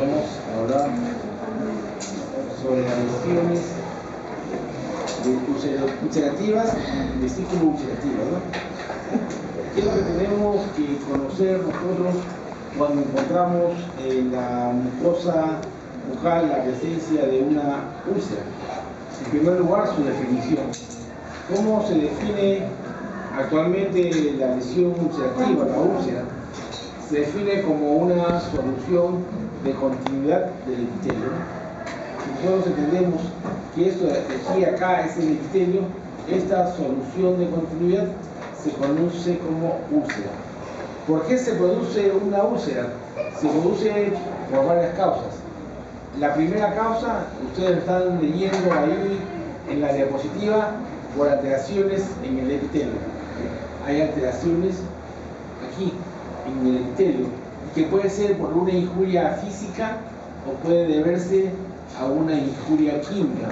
Vamos a hablar sobre las lesiones ulcerativas y vesículo ulcerativa, ¿no? ¿Qué es lo que tenemos que conocer nosotros cuando encontramos en la mucosa bucal la presencia de una úlcera? En primer lugar, su definición. ¿Cómo se define actualmente la lesión ulcerativa, la úlcera? Se define como una solución de continuidad del epitelio. Nosotros entendemos que esto de aquí a acá es el epitelio. Esta solución de continuidad se conoce como úlcera. ¿Por qué se produce una úlcera? Se produce por varias causas. La primera causa, ustedes están leyendo ahí en la diapositiva, por alteraciones en el epitelio. Hay alteraciones aquí en el epitelio, que puede ser por una injuria física o puede deberse a una injuria química.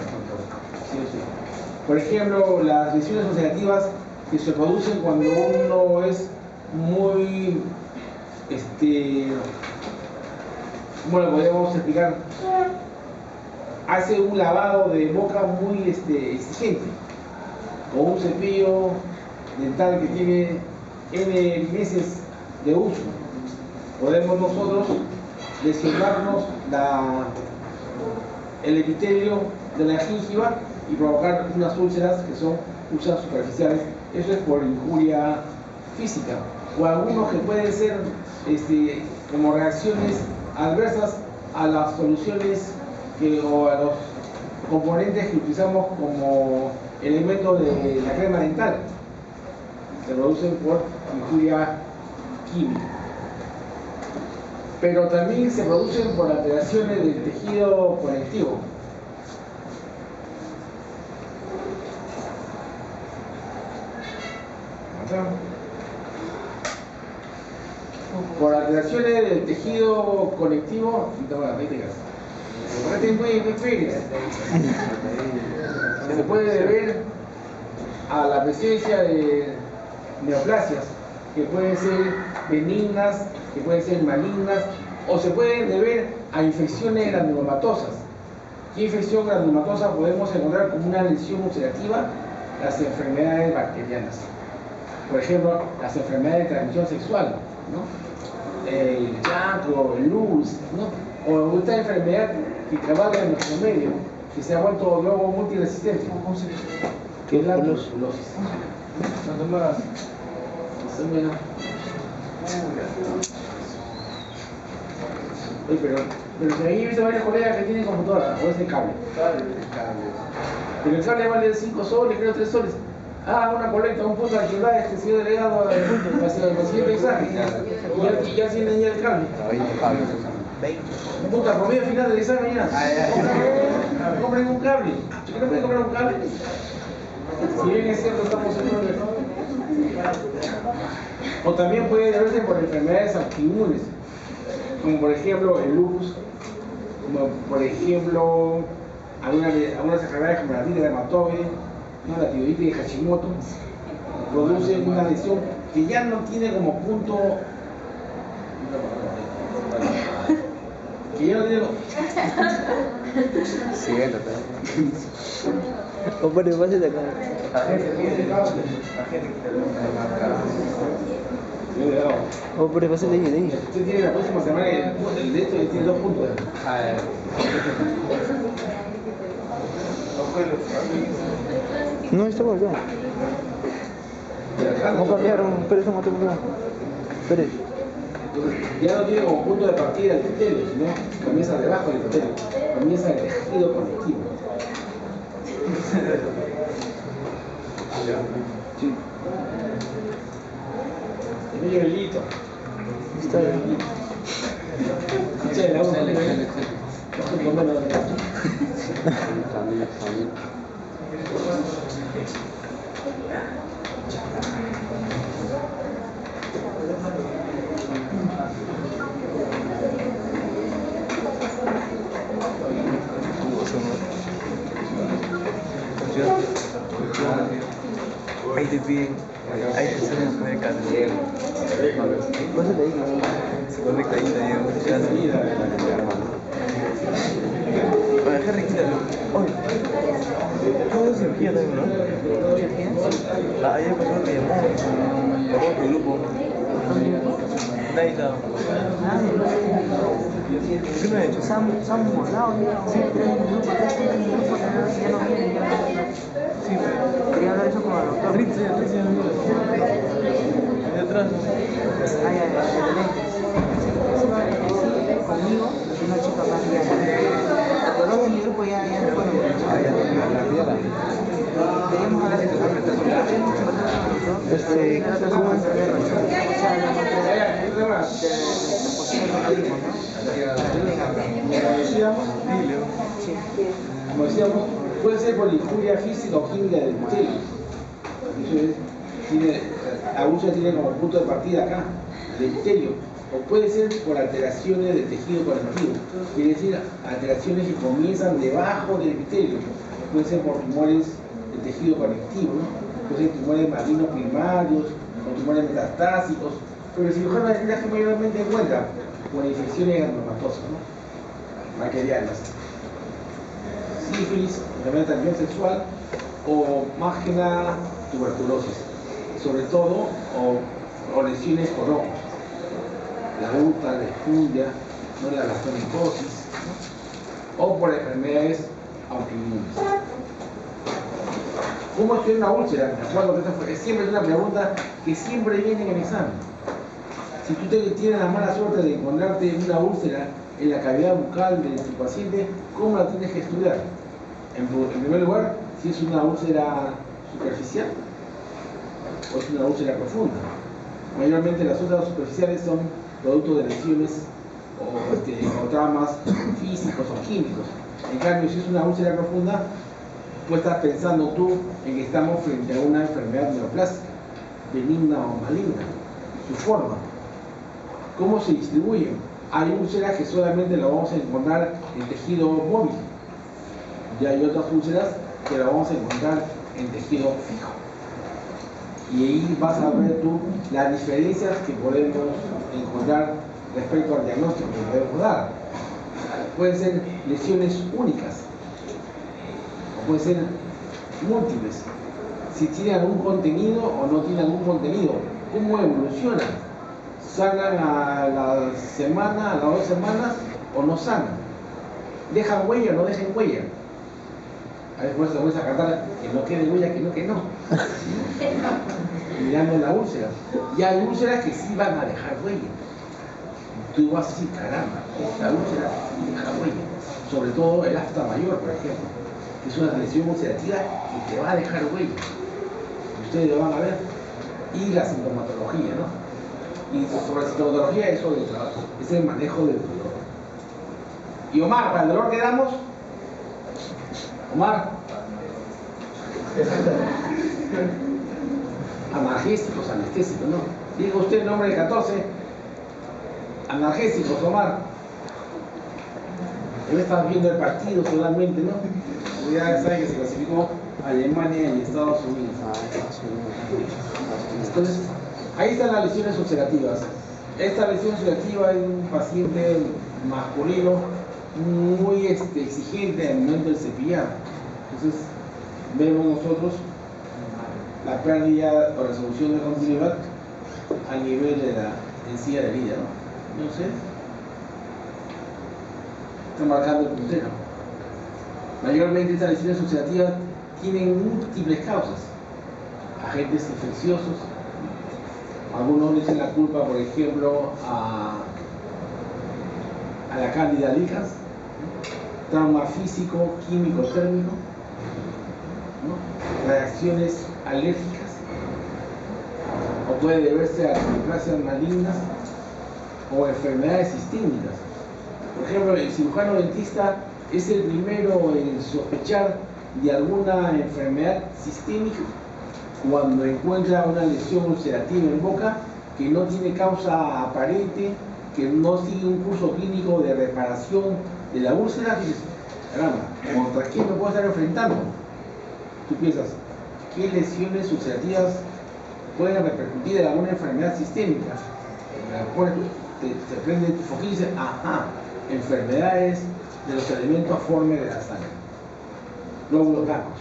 Por ejemplo, las lesiones ulcerativas que se producen cuando uno es muy, ¿cómo lo podemos explicar? Hace un lavado de boca muy exigente, o un cepillo dental que tiene N meses de uso. Podemos nosotros lesionarnos el epitelio de la gingiva y provocar unas úlceras que son úlceras superficiales. Eso es por injuria física, o algunos que pueden ser como reacciones adversas a las soluciones o a los componentes que utilizamos como elementos de la crema dental. Se producen por injuria química. Pero también se producen por alteraciones del tejido conectivo. Por alteraciones del tejido conectivo, se puede deber a la presencia de neoplasias, que pueden ser benignas, que pueden ser malignas, o se pueden deber a infecciones granulomatosas. ¿Qué infección granulomatosa podemos encontrar como una lesión ulcerativa? Las enfermedades bacterianas. Por ejemplo, las enfermedades de transmisión sexual, ¿no? El chancro, el lupus, ¿no? O esta enfermedad que cabalga en nuestro medio, que se ha vuelto luego multiresistente, que es la tuberculosis. Oye, pero si ahí he visto varios colegas que tienen computadora, o es el cable. Pero el cable vale 5 soles, creo 3 soles. Ah, una colecta, un punto de ayudar señor delegado hacia el siguiente examen. Y ya tienen ya el cable. Un punto a promedio final del examen ya. Compren un cable. ¿Yo creo que pueden comprar un cable? Si bien es cierto, estamos en un... O también puede darse por enfermedades autoinmunes, como por ejemplo el lupus, como por ejemplo algunas enfermedades como la tiroides reumatoide, ¿no? La tiroides de Hashimoto, produce una lesión que ya no tiene como punto, que ya no tiene... Siguiente, o por el base de acá. O por el base de ahí. Usted tiene la próxima semana el de esto y tiene 2 puntos. No, estaba acá. Vamos a cambiar un preso más temprano. Espere. Ya no tiene como punto de partida el epitelio, sino comienza debajo del epitelio, comienza el tejido conectivo. Sí. El medio hilito. Está bien. Escucha la voz. Ahí te piden, ahí te salen con el candelero. Pásale ahí. Se conecta ahí también. Turquía también, ¿no? Hay personas que llamó por otro grupo. Nadie sabe. ¿Qué me ha hecho? Se han borrado ya, sí, tres en el grupo, ya no vienen, ya no. Sí, pero... Quería hablar eso con el doctor. Triste, no mira. Ahí atrás. Ay, conmigo, una chica más grande. Los dos de mi grupo ya no fueron. Queríamos hablar de eso. Como decíamos, puede ser por injuria física o química del epitelio. La úlcera tiene como punto de partida acá, el epitelio. O puede ser por alteraciones del tejido conectivo, quiere decir alteraciones que comienzan debajo del epitelio. Puede ser por tumores del tejido conectivo, ¿no? Puede ser tumores malignos primarios o tumores metastásicos, pero el cirujano de que mayormente encuentra por infecciones granulomatosa, ¿no? Bacterianas, sífilis, enfermedad de transmisión sexual o más que nada tuberculosis, sobre todo o lesiones por hongos, la UTA, la espundia, ¿no? La blastonicosis, ¿no? O por enfermedades autoinmunes. ¿Cómo estudiar una úlcera? Me acuerdo que esta siempre es una pregunta que siempre viene en el examen. Si tú tienes la mala suerte de encontrarte una úlcera en la cavidad bucal de tu paciente, ¿cómo la tienes que estudiar? En primer lugar, si es una úlcera superficial o es una úlcera profunda. Mayormente las úlceras superficiales son producto de lesiones o traumas físicos o químicos. En cambio, si es una úlcera profunda, puedes estar pensando tú en que estamos frente a una enfermedad neoplástica, benigna o maligna, su forma. ¿Cómo se distribuyen? Hay úlceras que solamente la vamos a encontrar en tejido móvil y hay otras úlceras que la vamos a encontrar en tejido fijo. Y ahí vas a ver tú las diferencias que podemos encontrar respecto al diagnóstico que podemos dar. Pueden ser lesiones únicas o pueden ser múltiples. Si tiene algún contenido o no tiene algún contenido, ¿cómo evolucionan? ¿Sanan a la semana, a las 2 semanas o no sanan? ¿Dejan huella o no dejan huella? A ver, pues vamos a cantar que no quede huella, que no. Mirando la úlcera. Y hay úlceras que sí van a dejar huella. Tú vas a decir, caramba, esta úlcera sí deja huella. Sobre todo el afta mayor, por ejemplo, que es una lesión ulcerativa que te va a dejar huella. Ustedes lo van a ver. Y la sintomatología, ¿no? Y sobre la sintomatología eso del trabajo, es el manejo del dolor. Y Omar, ¿para el dolor qué damos? Omar. Analgésicos, anestésicos, ¿no? Diga usted el nombre del 14. Analgésicos, Omar. Hoy estás viendo el partido solamente, ¿no? Ya saben que se clasificó Alemania y Estados Unidos. Entonces, ahí están las lesiones ulcerativas. Esta lesión ulcerativa es un paciente masculino muy exigente al momento de cepillar. Entonces, vemos nosotros la pérdida o resolución de continuidad a nivel de la encía de vida, ¿no? Entonces, está marcando el puntero. Mayormente estas lesiones ulcerativas tienen múltiples causas. Agentes infecciosos. Algunos le echan la culpa, por ejemplo, a la Candida albicans, ¿no? Trauma físico, químico, térmico, ¿no? Reacciones alérgicas, o puede deberse a neoplasias malignas o enfermedades sistémicas. Por ejemplo, el cirujano dentista es el primero en sospechar de alguna enfermedad sistémica cuando encuentra una lesión ulcerativa en boca que no tiene causa aparente, que no sigue un curso clínico de reparación de la úlcera. Y dices, caramba, ¿contra quién me puedo estar enfrentando? Tú piensas, ¿qué lesiones ulcerativas pueden repercutir en alguna enfermedad sistémica? Te prende tu foquillo y dices, ajá, enfermedades de los elementos formes de la sangre. glóbulos blancos.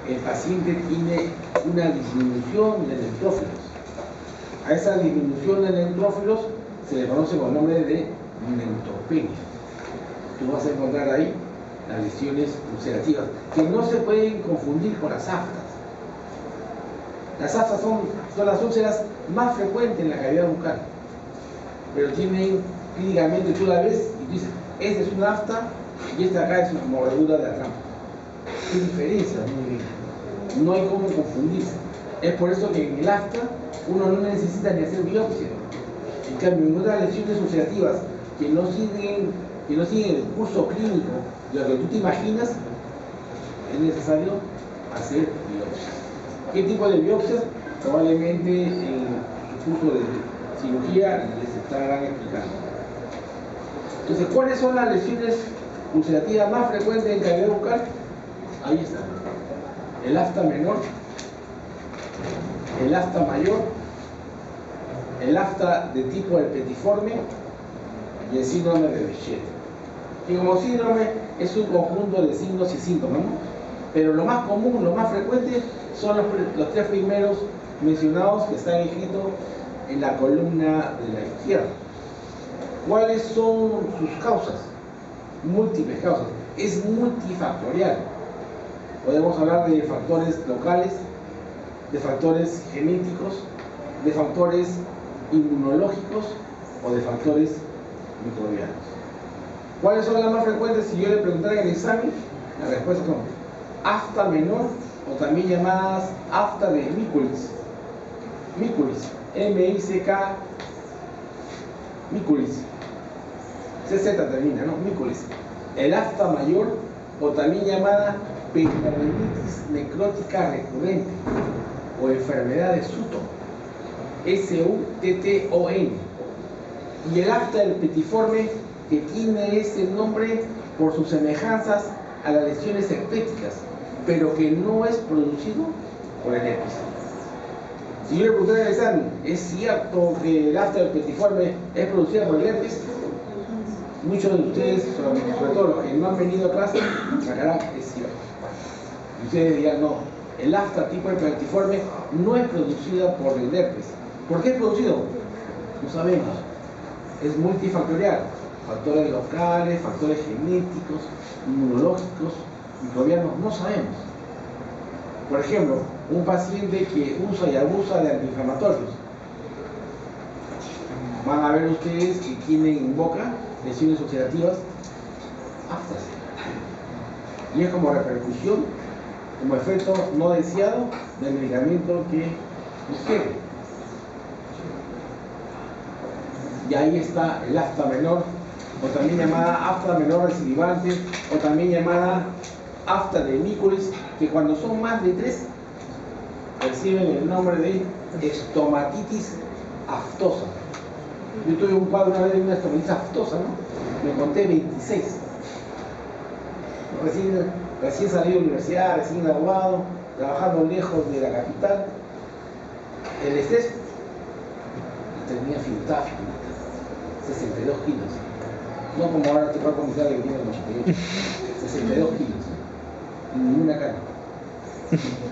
El paciente tiene una disminución de neutrófilos. A esa disminución de neutrófilos se le conoce con el nombre de neutropenia. Tú vas a encontrar ahí las lesiones ulcerativas, que no se pueden confundir con las aftas. Las aftas son las úlceras más frecuentes en la cavidad bucal, pero tienen clínicamente, tú la ves y tú dices, esta es una afta y esta acá es una mordedura de atrás. ¿Qué diferencia? No hay cómo confundirse. Es por eso que en el afta uno no necesita ni hacer biopsia. En cambio, en otras lesiones ulcerativas que no siguen el curso clínico de lo que tú te imaginas, es necesario hacer biopsias. ¿Qué tipo de biopsias? Probablemente en su curso de cirugía les estarán explicando. Entonces, ¿cuáles son las lesiones ulcerativas más frecuentes en cavidad bucal? Ahí está. El afta menor, el afta mayor, el afta de tipo herpetiforme y el síndrome de Behçet. Que como síndrome es un conjunto de signos y síntomas, ¿no? Pero lo más común, lo más frecuente son los tres primeros mencionados que están escritos en la columna de la izquierda. ¿Cuáles son sus causas? Múltiples causas. Es multifactorial. Podemos hablar de factores locales, de factores genéticos, de factores inmunológicos o de factores microbianos. ¿Cuáles son las más frecuentes? Si yo le preguntara en el examen, la respuesta son afta menor o también llamadas afta de Mikulicz. Mikulicz, M-I-C-K, Mikulicz. CZ termina, ¿no? Mikulicz. El afta mayor o también llamada pericarditis necrótica recurrente o enfermedad de Sutton, S-U-T-T-O-N. Y el afta herpetiforme, que tiene ese nombre por sus semejanzas a las lesiones herpéticas, pero que no es producido por el herpes. Si yo le pregunté en el examen, ¿es cierto que el afta herpetiforme es producida por el herpes? Muchos de ustedes, sobre todo los que no han venido a clase, sacarán, es cierto. Y ustedes dirán, no, el afta tipo herpetiforme no es producida por el herpes. ¿Por qué es producido? No sabemos. Es multifactorial. Factores locales, factores genéticos, inmunológicos, microbianos, no sabemos. Por ejemplo, un paciente que usa y abusa de antiinflamatorios. Van a ver ustedes que tienen en boca lesiones ulcerativas aftas. Y es como repercusión, como efecto no deseado del medicamento que ingiere. Y ahí está el afta menor, o también llamada afta menor recidivante, o también llamada afta de Mikulicz, que cuando son más de 3 reciben el nombre de estomatitis aftosa. Yo tuve un cuadro una vez de una estomatitis aftosa, ¿no? Me conté 26. Recién salido de la universidad, recién graduado, trabajando lejos de la capital. El estrés tenía estaba finita, 62 kilos. No como ahora te cuerpo mitad que tiene 88. 62 kilos. Y ninguna cana.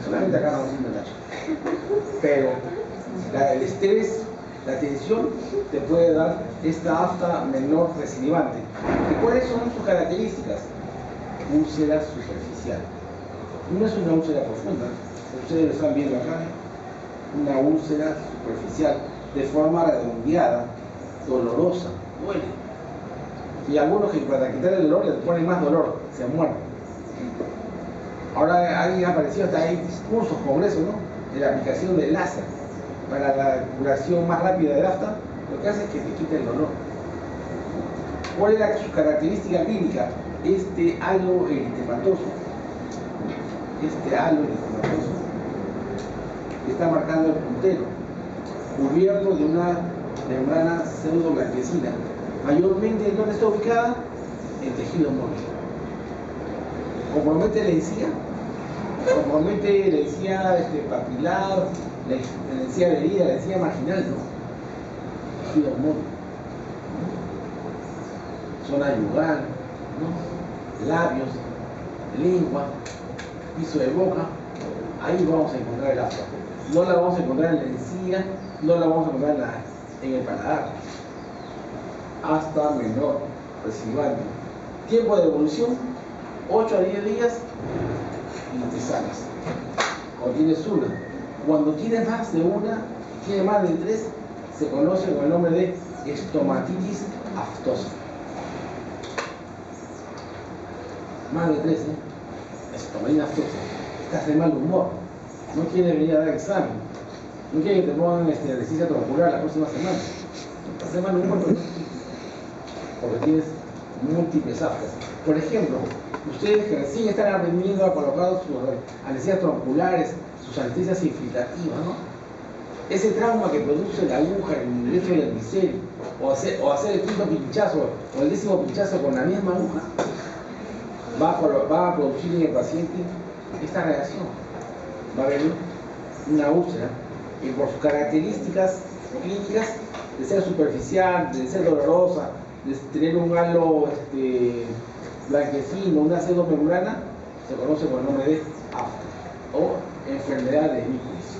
Solamente acá no haciendo tacho. Pero el estrés, la tensión, te puede dar esta afta menor recidivante. ¿Y cuáles son sus características? Úlcera superficial. No es una úlcera profunda. Ustedes lo están viendo acá. Una úlcera superficial de forma redondeada, dolorosa, duele. Y algunos que para quitar el dolor les ponen más dolor, se mueren. Ahora han aparecido hasta ahí cursos, congresos, ¿no? De la aplicación del láser para la curación más rápida del afta. Lo que hace es que te quita el dolor. ¿Cuál es su característica clínica? Este halo eritematoso. Este halo eritematoso que está marcando el puntero, cubierto de una membrana pseudoblanquecina. Mayormente, ¿dónde está ubicada? El tejido móvil. Compromete la encía, compromete la encía papilar, la encía de herida, la encía marginal, ¿no? Tejido móvil. Zona yugal, ¿no? Labios, lengua, piso de boca, ahí vamos a encontrar el afta. No la vamos a encontrar en la encía, no la vamos a encontrar en el paladar. Hasta menor residual. Tiempo de evolución, 8 a 10 días y te sanas. Cuando tienes una. Cuando tienes más de una, tiene más de 3, se conoce con el nombre de estomatitis aftosa. Más de 3, estomatitis aftosa. Estás de mal humor. No quieres venir a dar examen. No quieres que te pongan anestesia troncular la próxima semana. Estás de mal humor porque tienes múltiples aftas. Por ejemplo, ustedes que recién están aprendiendo a colocar sus anestesias tronculares, sus anestesias infiltrativas, ¿no? Ese trauma que produce la aguja en el ingreso del micelio, o hacer el quinto pinchazo o el 10º pinchazo con la misma aguja, va a producir en el paciente esta reacción. Va a haber una úlcera y por sus características clínicas de ser superficial, de ser dolorosa, de tener un halo blanquecino, una pseudomembrana, se conoce con el nombre de afta o enfermedad de Mikulicz.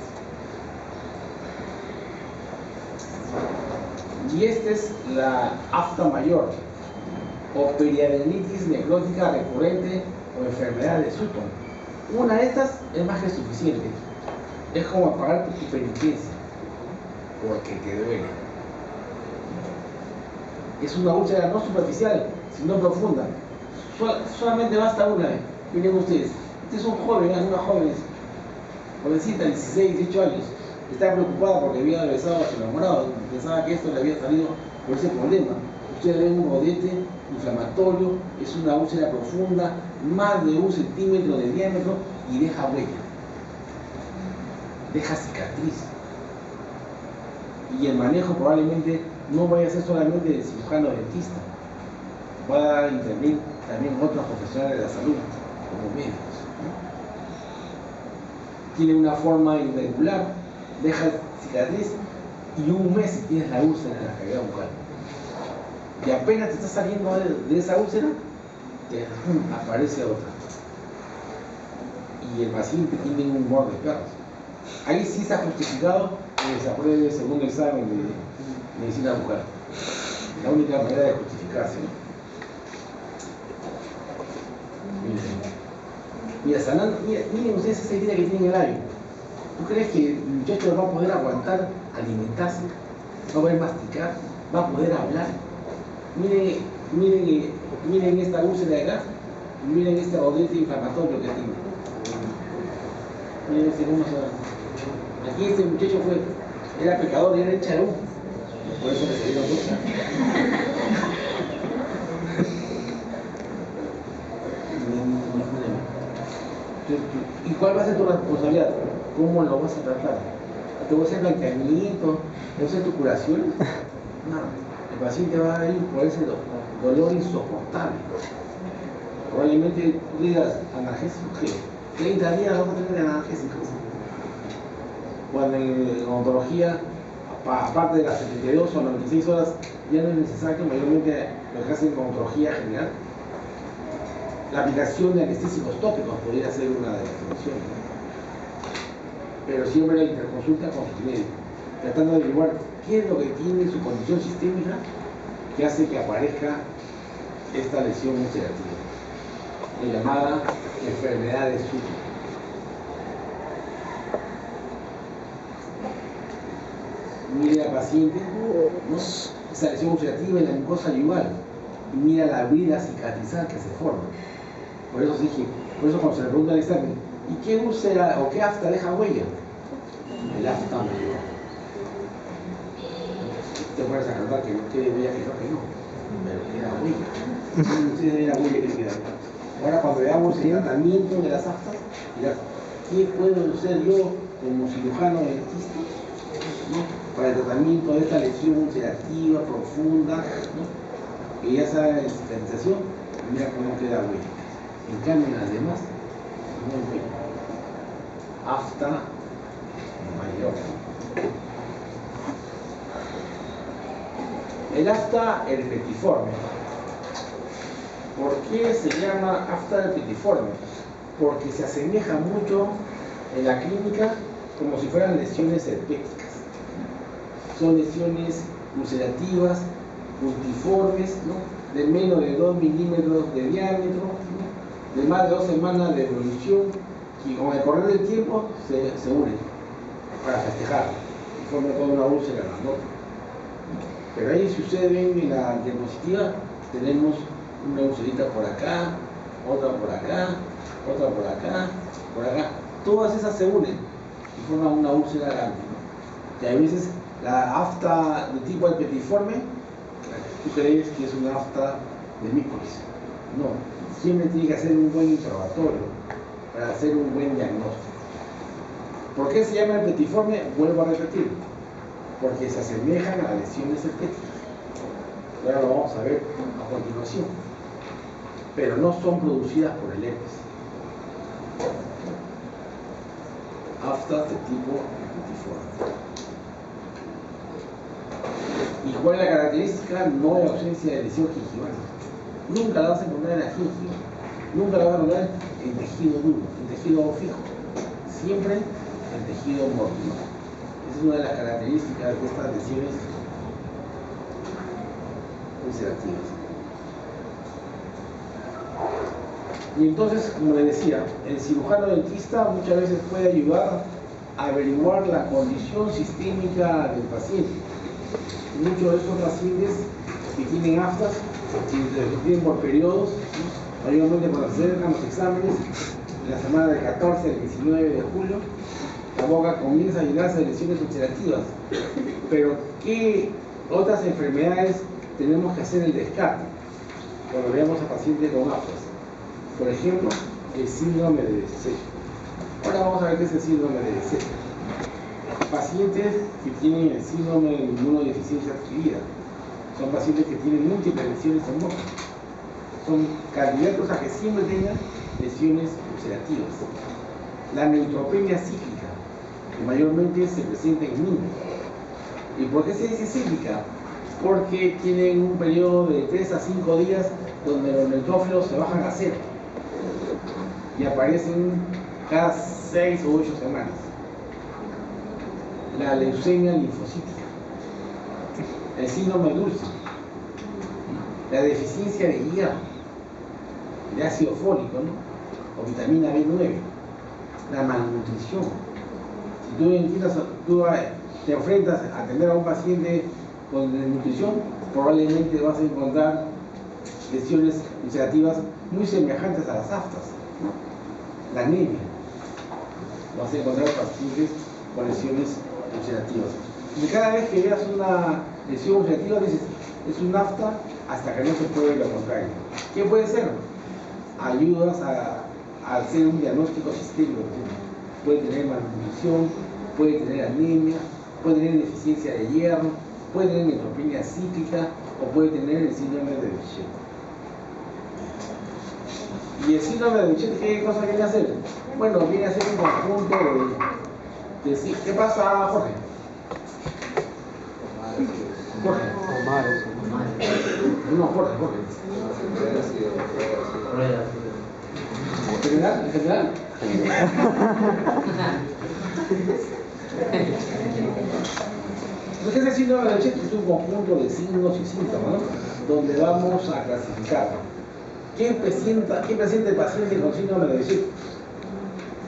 Y esta es la afta mayor o periadenitis necrótica recurrente o enfermedad de Sutton. Una de estas es más que suficiente. Es como pagar tu penitencia porque te duele. Es una úlcera no superficial, sino profunda. Solamente basta una vez. Miren ustedes, este es un joven, una jovencita, 16, 18 años. Está preocupada porque había besado a su enamorado. Pensaba que esto le había salido por ese problema. Ustedes ven un rodete inflamatorio, es una úlcera profunda, más de 1 centímetro de diámetro y deja huella. Deja cicatriz. Y el manejo probablemente no vaya a ser solamente del cirujano dentista, va a intervenir también otros profesionales de la salud, como médicos, ¿no? Tiene una forma irregular, deja cicatriz y 1 mes si tienes la úlcera en la cavidad bucal. Y apenas te estás saliendo de esa úlcera, aparece otra. Y el paciente tiene un humor de perros. Ahí sí está justificado que se apruebe el segundo examen de medicina bucal. La única manera de justificarse, ¿no? Miren ustedes esa herida que tiene en el labio. ¿Tú crees que el muchacho va a poder aguantar alimentarse? ¿Va a poder masticar? ¿Va a poder hablar? Miren esta úlcera de acá. Miren este rodete inflamatorio que tiene. Miren ese cómo se... Aquí este muchacho era pecador y era el charú. Por eso le salieron cosas. ¿Y cuál va a ser tu responsabilidad? ¿Cómo lo vas a tratar? ¿Te voy a hacer blanqueamiento? ¿Te voy a hacer tu curación? No, el paciente va a ir por ese dolor insoportable. Probablemente tú digas analgésico, ¿qué? 30 días vamos a tener analgésicos. Cuando en odontología, aparte de las 72 o 96 horas, ya no es necesario, mayormente lo que hacen en odontología general. La aplicación de anestésicos tópicos podría ser una de las soluciones, ¿no? Pero siempre la interconsulta con su médico, tratando de averiguar qué es lo que tiene su condición sistémica que hace que aparezca esta lesión ulcerativa, la llamada enfermedad de Sutton. Mire al paciente, ¿no? Esa lesión ulcerativa en la mucosa yugal, y mira la brida cicatrizal que se forma. Por eso cuando se le pregunta al examen, ¿y qué úlcera o qué afta deja huella? El afta mayor. Te puedes acordar que no quede huella, que no, pero queda huella. Ustedes ven la huella que queda. Ahora cuando veamos el tratamiento de las aftas, dirás, ¿qué puedo hacer yo como cirujano dentista, ¿no? Para el tratamiento de esta lesión ulcerativa profunda, ¿no? Que ya sabe la cicatrización, mira cómo queda huella. En cambio, en las demás, no hay huella. Afta mayor. El afta herpetiforme. ¿Por qué se llama afta herpetiforme? porque se asemeja mucho en la clínica como si fueran lesiones herpéticas. Son lesiones ulcerativas, multiformes, ¿no?, de menos de 2 milímetros de diámetro, ¿no?, de más de 2 semanas de evolución, y con el correr del tiempo se unen para festejar y forman toda una úlcera grandota. Pero ahí, si ustedes ven en la diapositiva, tenemos una ulcerita por acá, otra por acá, otra por acá, por acá. Todas esas se unen y forman una úlcera grande, ¿no? Y a veces la afta de tipo herpetiforme, tú crees que es una afta de mícosis. No, siempre tiene que hacer un buen interrogatorio para hacer un buen diagnóstico. ¿Por qué se llama herpetiforme? Vuelvo a repetir, porque se asemejan a lesiones herpéticas. Ahora lo vamos a ver a continuación. Pero no son producidas por el herpes. Aftas de tipo herpetiforme. ¿Y cuál es la característica? No hay ausencia de lesión gingival. Nunca la vas a encontrar en la gingiva. Nunca la vas a encontrar en tejido duro, en tejido fijo. Siempre en tejido mórbido. Esa es una de las características de estas lesiones ulcerativas. Y entonces, como les decía, el cirujano dentista muchas veces puede ayudar a averiguar la condición sistémica del paciente. Muchos de estos pacientes que tienen aftas, que tienen por periodos, ¿no?, mayormente cuando se acercan los exámenes, en la semana del 14 al 19 de julio, la boca comienza a llenarse de lesiones ulcerativas. Pero, ¿qué otras enfermedades tenemos que hacer el descarte cuando veamos a pacientes con aftas? Por ejemplo, el síndrome de desecho. Ahora vamos a ver qué es el síndrome de desecho. Pacientes que tienen el síndrome de inmunodeficiencia adquirida son pacientes que tienen múltiples lesiones en boca. Son candidatos a que siempre tengan lesiones ulcerativas. La neutropenia cíclica, que mayormente se presenta en niños. ¿Y por qué se dice cíclica? Porque tienen un periodo de 3 a 5 días donde los neutrófilos se bajan a 0 y aparecen cada 6 o 8 semanas. La leucemia linfocítica, el síndrome dulce, la deficiencia de hierro, de ácido fólico, ¿no?, o vitamina B9, la malnutrición. Si tú te enfrentas a atender a un paciente con desnutrición, probablemente vas a encontrar lesiones ulcerativas muy semejantes a las aftas, ¿no? La anemia. Vas a encontrar pacientes con lesiones ulcerativas. Y cada vez que veas una lesión ulcerativa dices, es un afta, hasta que no se pruebe lo contrario. ¿Qué puede ser? Ayudas a hacer un diagnóstico sistémico. Puede tener malnutrición, puede tener anemia, puede tener deficiencia de hierro, puede tener neutropenia cíclica o puede tener el síndrome de Behçet. ¿Y el síndrome de Behçet qué cosa viene a hacer? Bueno, viene a ser un conjunto de sí. ¿Qué pasa, Jorge? Jorge. No, Jorge. ¿En general? Entonces, el síndrome de Behçet es un conjunto de signos y síntomas, ¿no?, donde vamos a clasificar. ¿Qué presenta el paciente con síndrome de Behçet?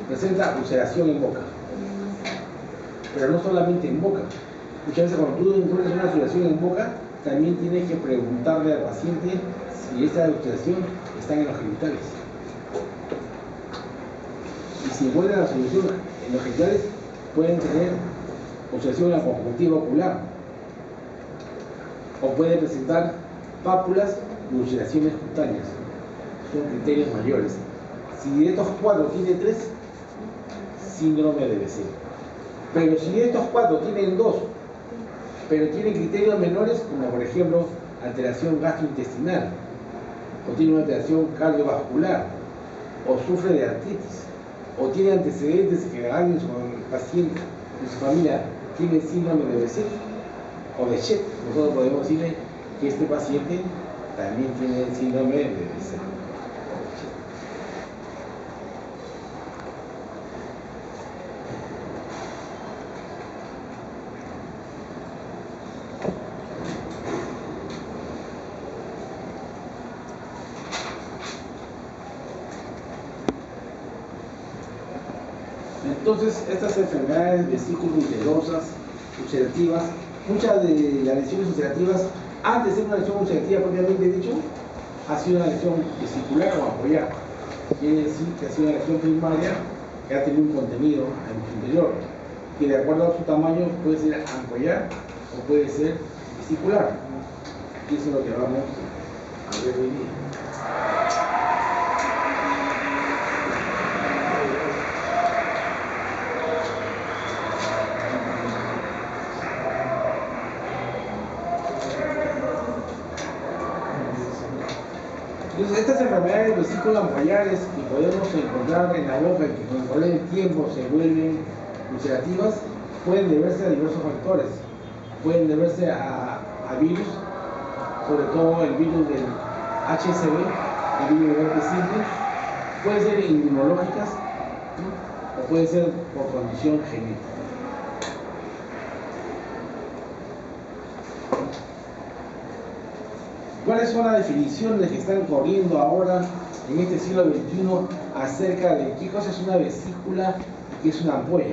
Presenta ulceración en boca. Pero no solamente en boca. Muchas veces cuando tú encuentras una ulceración en boca, también tienes que preguntarle al paciente si esta ulceración está en los genitales. Y si encuentran la solución en los genitales, pueden tener ulceración en la conjuntiva ocular. O pueden presentar pápulas y ulceraciones cutáneas. Son criterios mayores. Si de estos 4 tiene 3, síndrome de Behçet. Pero si de estos 4 tienen 2, pero tienen criterios menores, como por ejemplo alteración gastrointestinal, o tiene una alteración cardiovascular, o sufre de artritis, o tiene antecedentes que alguien en su paciente, en su familia, tiene síndrome de Behçet o Behçet, nosotros podemos decirle que este paciente también tiene el síndrome de Behçet. Entonces, estas enfermedades vesículo-uterosas, ulcerativas, muchas de las lesiones ulcerativas, antes de ser una lesión ulcerativa propiamente dicho, ha sido una lesión vesicular o ampollar. Quiere decir que ha sido una lesión primaria que ha tenido un contenido en su interior, que de acuerdo a su tamaño puede ser ampollar o puede ser vesicular. Y eso es lo que vamos a ver hoy día. Entonces, estas enfermedades vesículo-ampallares que podemos encontrar en la boca y que con el correr del tiempo se vuelven ulcerativas, pueden deberse a diversos factores. Pueden deberse a virus, sobre todo el virus del HSV, el virus de herpes simple, pueden ser inmunológicas, ¿no? O puede ser por condición genética. ¿Cuáles son las definiciones que están corriendo ahora en este siglo XXI acerca de qué cosa es una vesícula y qué es una ampolla?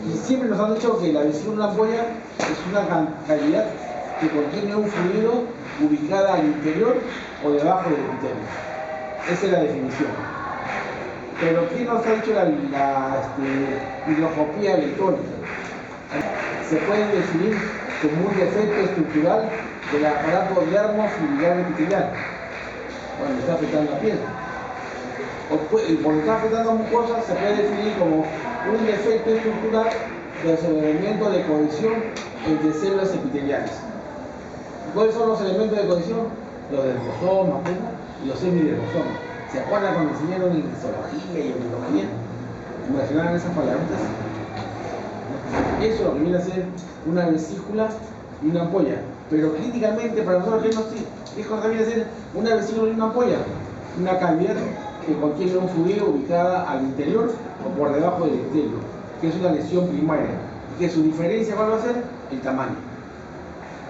Y siempre nos han dicho que la vesícula, una ampolla, es una cavidad que contiene un fluido ubicada al interior o debajo del epitelio. Esa es la definición. Pero ¿quién nos ha dicho la microscopía electrónica? Se puede definir como un defecto estructural del aparato dermofiliar epitelial cuando está afectando la piel. Y cuando está afectando a mucosas se puede definir como un defecto estructural del sobrevimiento de cohesión entre células epiteliales. ¿Cuáles son los elementos de cohesión? Los dermosomas y los semidermosomas. ¿Se acuerdan cuando enseñaron en histología y en biología? ¿Imaginaban esas palabritas? Eso es lo que viene a ser una vesícula y una ampolla. Pero clínicamente, para nosotros, ¿qué cosa viene a ser una vesícula y una ampolla? Una cavidad que contiene un fluido ubicada al interior o por debajo del epitelio, que es una lesión primaria. Y que su diferencia, ¿cuál va a ser? El tamaño.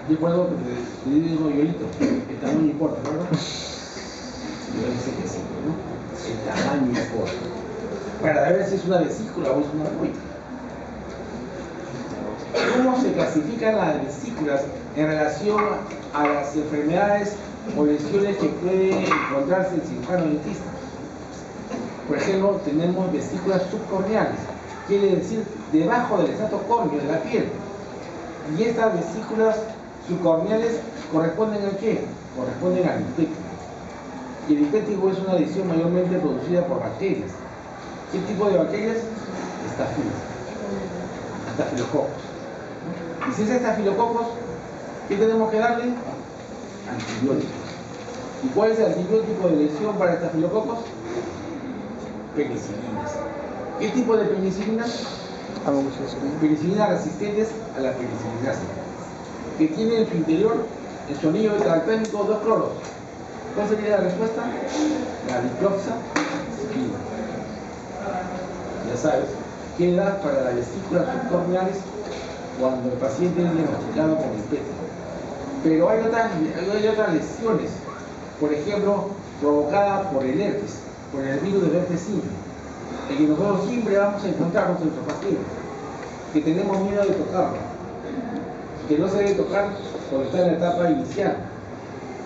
Yo recuerdo que te digo, Yolito, el tamaño importa, ¿verdad? Yo sé que sí, ¿no? El tamaño importa. Para ver si es una vesícula o es una ampolla. ¿Cómo se clasifican las vesículas en relación a las enfermedades o lesiones que puede encontrarse el cirujano dentista? Por ejemplo, tenemos vesículas subcorneales, quiere decir debajo del estrato córneo de la piel. Y estas vesículas subcorneales corresponden ¿a qué? Corresponden al linfético. Y el linfético es una lesión mayormente producida por bacterias. ¿Qué tipo de bacterias? Estafilococos. Y si es estafilococos, ¿qué tenemos que darle? Antibióticos. ¿Y cuál es el antibiótico de lesión para estafilococos? Penicilinas. ¿Qué tipo de penicilinas? Penicilinas resistentes a la penicilinasa, que tiene en su interior, en su anillo beta-alpénico, 2 cloros. ¿Cuál sería la respuesta? La dicloxaciclina. Ya sabes, ¿qué da para las vesículas subcorneales cuando el paciente es diagnosticado con linfético? Pero hay otras lesiones, por ejemplo, provocadas por el herpes, por el virus del herpes simple, el que nosotros siempre vamos a encontrar con nuestros pacientes, que tenemos miedo de tocarlo, que no se debe tocar cuando está en la etapa inicial,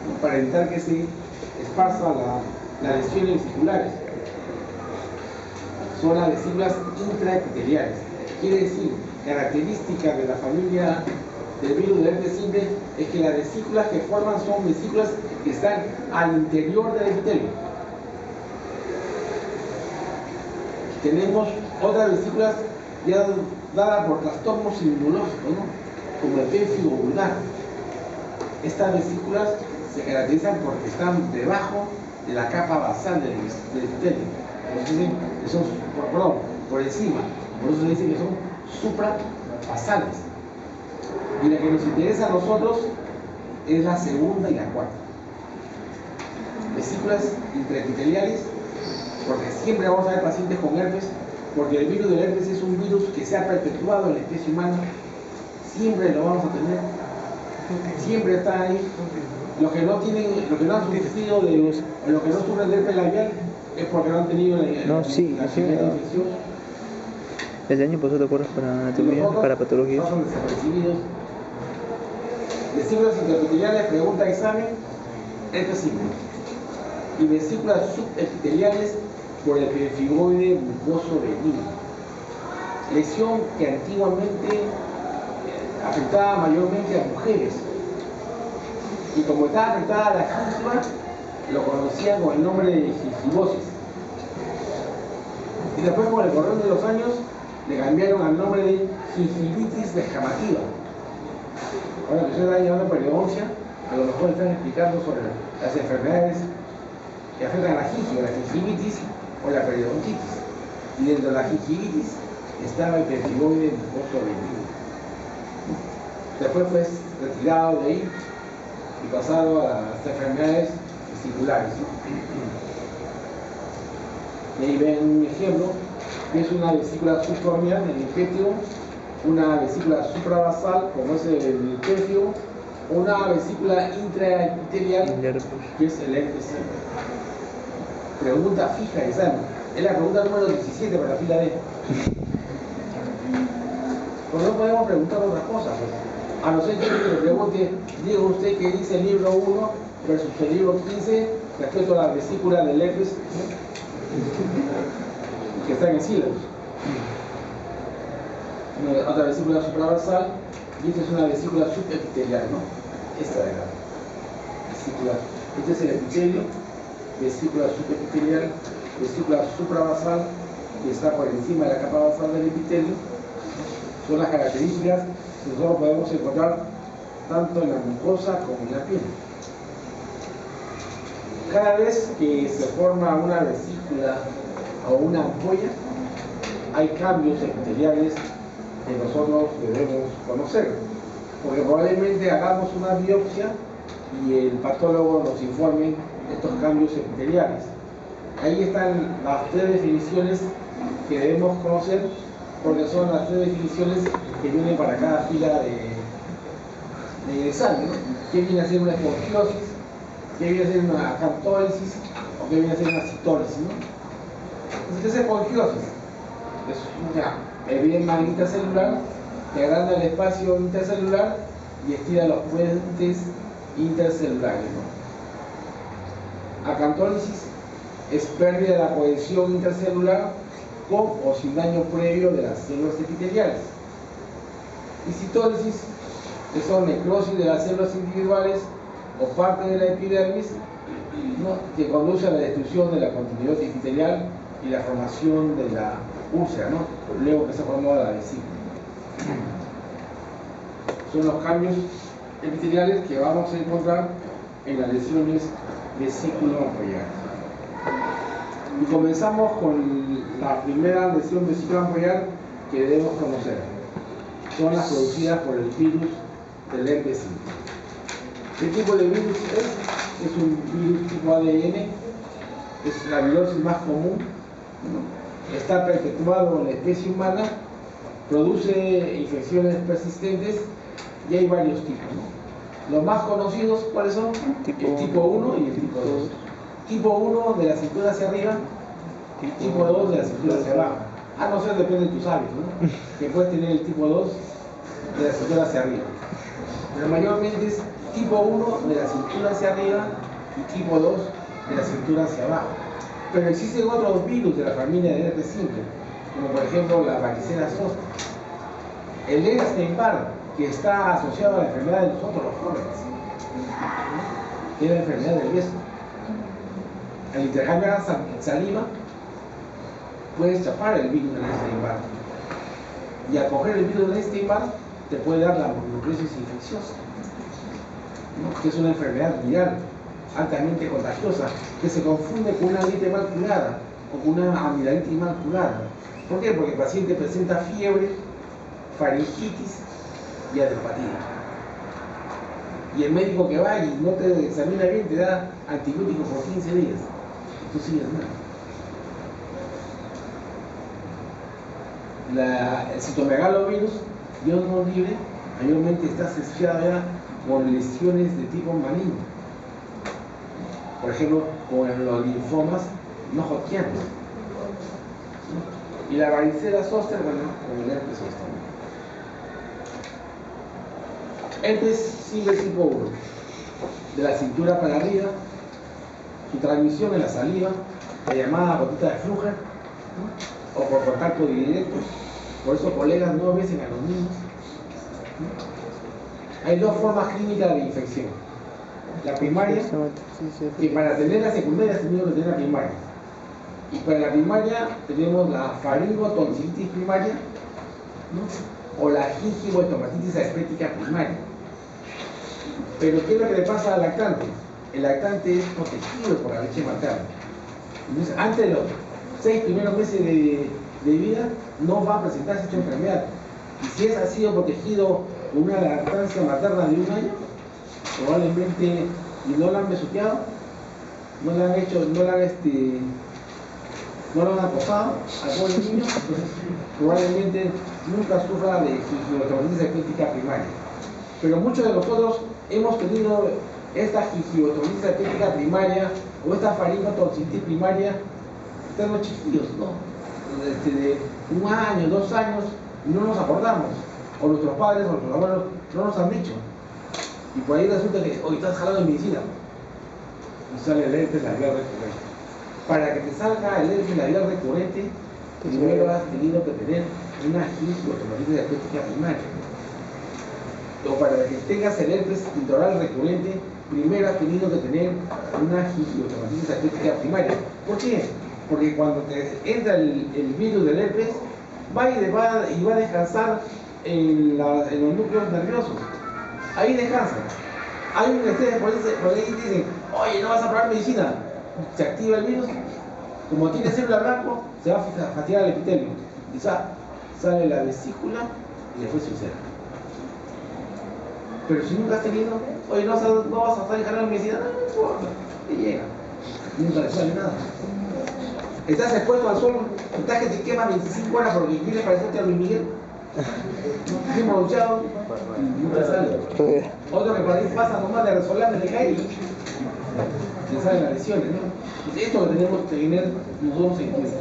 ¿no? Para evitar que se esparza las lesiones vesiculares. Son las vesículas intraepiteliales. Quiere decir, característica de la familia del virus del herpes simple es que las vesículas que forman son vesículas que están al interior del epitelio. Tenemos otras vesículas ya dadas por trastornos inmunológicos, ¿no? Como el pérfido vulgar. Estas vesículas se caracterizan porque están debajo de la capa basal del epitelio. Por encima. Por eso se dice que son suprabasales. Y la que nos interesa a nosotros es la segunda y la cuarta. Vesículas intraepiteliales, porque siempre vamos a ver pacientes con herpes, porque el virus del herpes es un virus que se ha perpetuado en la especie humana, siempre lo vamos a tener Siempre están ahí. Los que no han sufrido o los que no sufren de herpes labial es porque no han tenido No, sí, la sí. primera infección. Ese año pasó, ¿te acuerdas? Para anatomía, para patología. Pasan desapercibidos. Vesículas interepiteliales, pregunta examen, herpes simple. Y vesículas subepiteliales por el epifigoide mucoso benigno. Lesión que antiguamente afectaba mayormente a mujeres. Y como estaba afectada a la gingiva, lo conocían con el nombre de gingivosis. Y después, con el correr de los años, le cambiaron al nombre de gingivitis descamativa. Ahora que ustedes están llevando periodoncia, a lo mejor están explicando sobre las enfermedades que afectan a la gingiva, la gingivitis o la periodontitis. Y dentro de la gingivitis estaba el epifigoide mucoso benigno. Después fue retirado de ahí y pasado a las enfermedades vesiculares, ¿no? Y ahí ven un ejemplo, que es una vesícula subcorneal en el petio, una vesícula suprabasal, como es el petio, una vesícula intraepitelial, que es el herpes simple. Pregunta fija, examen. Es la pregunta número 17 para la fila D. Pues no podemos preguntar otra cosa, pues. A no ser que le pregunte, diga usted qué dice el libro 1 versus el libro 15 respecto a la vesícula del herpes que está en el sílabus. Otra vesícula suprabasal y esta es una vesícula subepitelial, ¿no? Esta de la vesícula. Este es el epitelio, vesícula subepitelial, vesícula suprabasal que está por encima de la capa basal del epitelio. Son las características que nosotros podemos encontrar tanto en la mucosa como en la piel. Cada vez que se forma una vesícula o una ampolla, hay cambios epiteliales que nosotros debemos conocer, porque probablemente hagamos una biopsia y el patólogo nos informe estos cambios epiteliales. Ahí están las tres definiciones que debemos conocer, porque son las tres definiciones que vienen para cada fila de examen, ¿no? ¿Qué viene a ser una esponjiosis? ¿Qué viene a ser una acantólisis? ¿O qué viene a ser una citólisis, ¿no? Entonces, ¿qué es esponjiosis? Es una edema intracelular que agranda el espacio intracelular y estira los puentes intercelulares, ¿no? Acantólisis es pérdida de la cohesión intracelular con o sin daño previo de las células epiteliales. Y citólisis, que son necrosis de las células individuales o parte de la epidermis, ¿no? Que conduce a la destrucción de la continuidad epitelial y la formación de la úlcera, ¿no? Luego que se formó la vesícula. Son los cambios epiteliales que vamos a encontrar en las lesiones vesículo-ampollares. Y comenzamos con la primera lesión vesículo-ampollar que debemos conocer. Son las producidas por el virus del herpes simple. ¿Qué tipo de virus es? Es un virus tipo ADN, es la virosis más común, ¿no? Está perpetuado en la especie humana, produce infecciones persistentes y hay varios tipos, ¿no? Los más conocidos, ¿cuáles son? El tipo 1 y el tipo 2. Tipo 1 de la cintura hacia arriba, tipo 2 de la cintura hacia abajo. A no ser, depende de tus hábitos, ¿no? Que puedes tener el tipo 2 de la cintura hacia arriba. Pero mayormente es tipo 1 de la cintura hacia arriba y tipo 2 de la cintura hacia abajo. Pero existen otros virus de la familia del herpes simple, como por ejemplo la varicela zoster. El Epstein-Barr, que está asociado a la enfermedad de nosotros los jóvenes, que es la enfermedad del beso. Al intercambiar saliva, puedes chapar el virus del Epstein-Barr. Y al coger el virus del Epstein-Barr, te puede dar la mononucleosis infecciosa, ¿no? Que es una enfermedad viral altamente contagiosa que se confunde con una gripe mal curada o con una amigdalitis mal curada. ¿Por qué? Porque el paciente presenta fiebre, faringitis y adenopatia. Y el médico que va y no te examina bien te da antibióticos por 15 días. Y tú sigues mal. El citomegalovirus, Dios nos libre, mayormente está asociada con lesiones de tipo maligno. Por ejemplo, con los linfomas no Hodgkinos. Y la varicela zoster, bueno, con el herpes zoster. Herpes simple tipo 1. De la cintura para arriba, su transmisión en la saliva, la llamada gotita de Fluger, ¿no? O por contacto directo. Por eso, colegas, no besen a los niños. Hay dos formas clínicas de infección. La primaria, que para tener la secundaria tenemos que tener la primaria. Y para la primaria tenemos la faringotonsilitis primaria, ¿no? O la gingivoestomatitis aspética primaria. Pero ¿qué es lo que le pasa al lactante? El lactante es protegido por la leche materna. Entonces, antes de los 6 primeros meses de vida, no va a presentarse esta enfermedad. Y si ha sido protegido con una lactancia materna de 1 año, probablemente, y no la han besuqueado, no la han hecho, no lo han acosado al pobre niño, entonces probablemente nunca sufra de gingivoestomatitis aspética primaria. Pero muchos de nosotros hemos tenido esta gingivoestomatitis aspética primaria o esta faringotonsilitis primaria estando chiquillos, ¿no? De 1 año, 2 años, y no nos acordamos, o nuestros padres o nuestros abuelos no nos han dicho. Y por ahí resulta que hoy estás jalando en medicina y sale el herpes labial recurrente. Para que te salga el herpes labial recurrente, primero has tenido que tener una gingivoestomatitis aspética primaria. O para que tengas el herpes intraoral recurrente, primero has tenido que tener una gingivoestomatitis aspética primaria. ¿Por qué? Porque cuando te entra el virus del herpes, va a descansar en los núcleos nerviosos. Ahí descansa. Hay un estrés, por ahí dicen, oye, no vas a probar medicina. Se activa el virus, como tiene célula blanco, se va a fatigar el epitelio. Y sale la vesícula y después se ulcera. Pero si nunca has tenido, oye, no vas a estar encargado de medicina, no importa, te llega. Nunca le sale nada. Estás expuesto al sol, estás que te quema 25 horas porque quieres parecerte a Luis Miguel. Bien bronceado y nunca sale. Otro que por ahí pasa nomás de resolana, le cae y le salen las lesiones, ¿no? Entonces, esto lo tenemos que tener nosotros en cuenta.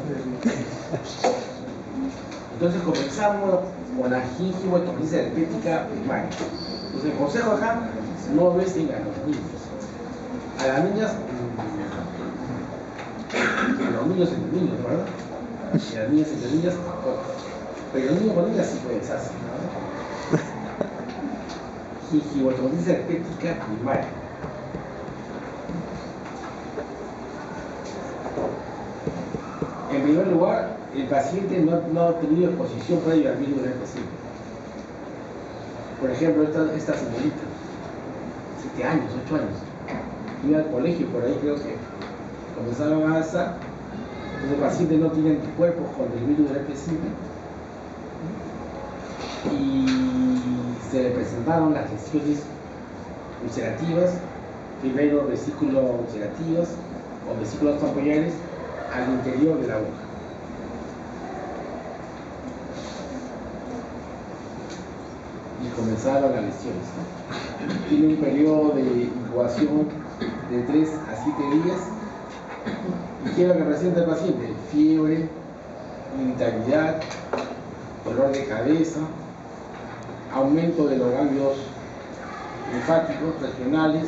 Entonces comenzamos con la gingivoestomatitis aspética primaria. Entonces el consejo acá, no besen a los niños. A las niñas, los niños entre niños, ¿verdad? Y a las niñas entre niñas, pero los niños con niñas sí pueden besarse, ¿verdad? Gingivoestomatitis aspética primaria. En primer lugar, el paciente no ha tenido exposición previa al virus del herpes simple. Por ejemplo, esta señorita, 7 años, 8 años, iba al colegio, por ahí creo que comenzaron a alzar. Entonces el paciente no tiene anticuerpos contra el virus del herpes simple y se le presentaron las lesiones ulcerativas, primero vesículos ulcerativas o vesículos tampollares al interior de la boca. Y comenzaron las lesiones. Tiene un periodo de incubación de 3 a 7 días. Y quiero que presente al paciente fiebre, irritabilidad, dolor de cabeza, aumento de los ganglios linfáticos regionales,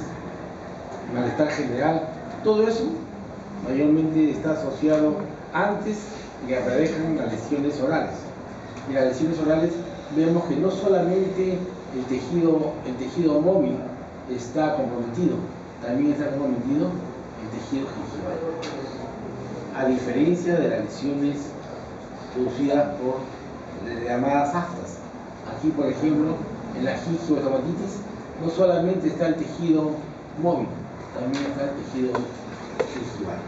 malestar general. Todo eso mayormente está asociado antes de que aparezcan las lesiones orales. Y las lesiones orales vemos que no solamente el tejido móvil está comprometido, también está comprometido el tejido gingival. A diferencia de las lesiones producidas por las llamadas aftas. Aquí, por ejemplo, en la gingivoestomatitis no solamente está el tejido móvil, también está el tejido gingival.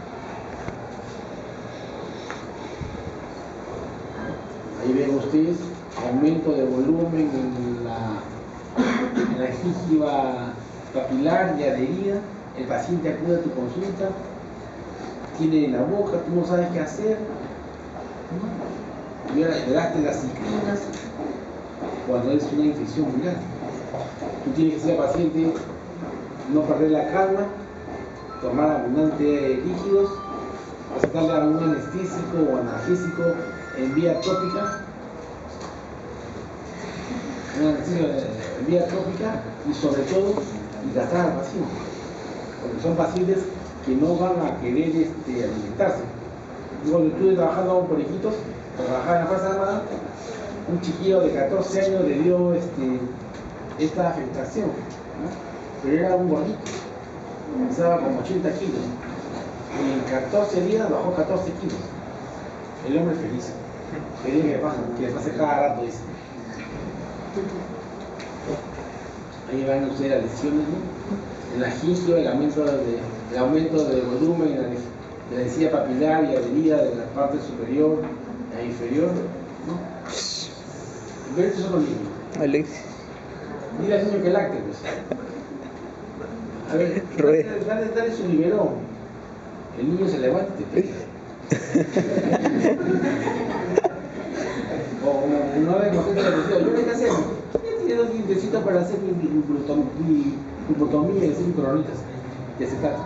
Ahí ven ustedes aumento de volumen en la gingiva papilar y adherida. El paciente acude a tu consulta, tiene en la boca, tú no sabes qué hacer, ¿no? Y ahora le daste las ciclinas cuando es una infección viral. Tú tienes que ser paciente, no perder la calma, tomar abundante líquidos, recetarle algún anestésico o analgésico en vía tópica, un anestésico en vía tópica y sobre todo hidratar al paciente, porque son pacientes que no van a querer alimentarse. Yo cuando estuve trabajando con conejitos, trabajaba en la Fuerza Armada, un chiquillo de 14 años le dio esta afectación, ¿no? Pero era un gordito, pesaba como 80 kilos, y en 14 días bajó 14 kilos. El hombre feliz, feliz que le pase cada rato, dice. Ahí van ustedes las lesiones, ¿no? El agitio, el aumento del volumen, la densidad papilar y adherida de la parte superior e inferior, ¿no? Pero estos son los niños. Alexis. Dile al niño que lacte, pues. A ver, dale su biberón. El niño se levanta y te pega. O una vez nos gente le decía, yo qué hacemos. Yo tiene 2 dientecitos para hacer mi pubotomía y hacer mis coronitas de acetato.